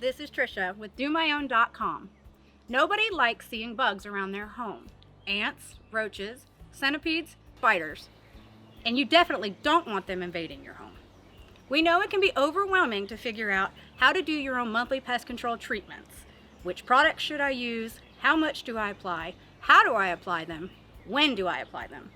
this is Trisha with DoMyOwn.com. Nobody likes seeing bugs around their home. Ants, roaches, centipedes, spiders. And you definitely don't want them invading your home. We know it can be overwhelming to figure out how to do your own monthly pest control treatments. Which products should I use? How much do I apply? How do I apply them? When do I apply them?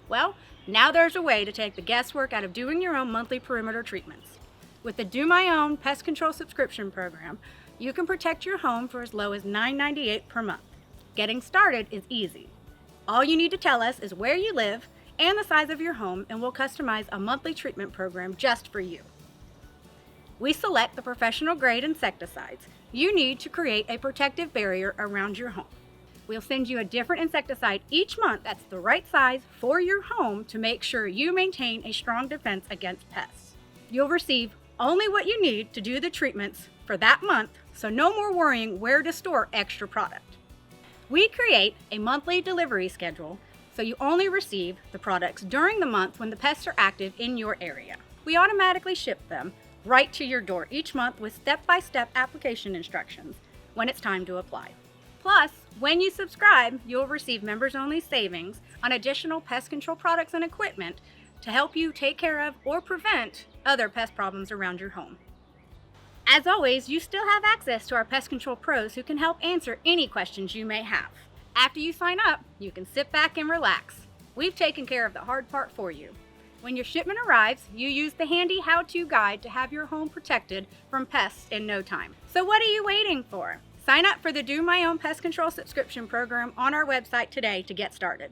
Well, now there's a way to take the guesswork out of doing your own monthly perimeter treatments. With the Do My Own Pest Control subscription program, you can protect your home for as low as $9.98 per month. Getting started is easy. All you need to tell us is where you live and the size of your home, and we'll customize a monthly treatment program just for you. We select the professional grade insecticides you need to create a protective barrier around your home. We'll send you a different insecticide each month that's the right size for your home to make sure you maintain a strong defense against pests. You'll receive only what you need to do the treatments for that month, so no more worrying where to store extra product. We create a monthly delivery schedule so you only receive the products during the month when the pests are active in your area. We automatically ship them right to your door each month with step-by-step application instructions when it's time to apply. Plus, when you subscribe, you'll receive members-only savings on additional pest control products and equipment to help you take care of or prevent other pest problems around your home. As always, you still have access to our pest control pros who can help answer any questions you may have. After you sign up, you can sit back and relax. We've taken care of the hard part for you. When your shipment arrives, you use the handy how-to guide to have your home protected from pests in no time. So what are you waiting for? Sign up for the Do My Own Pest Control subscription program on our website today to get started.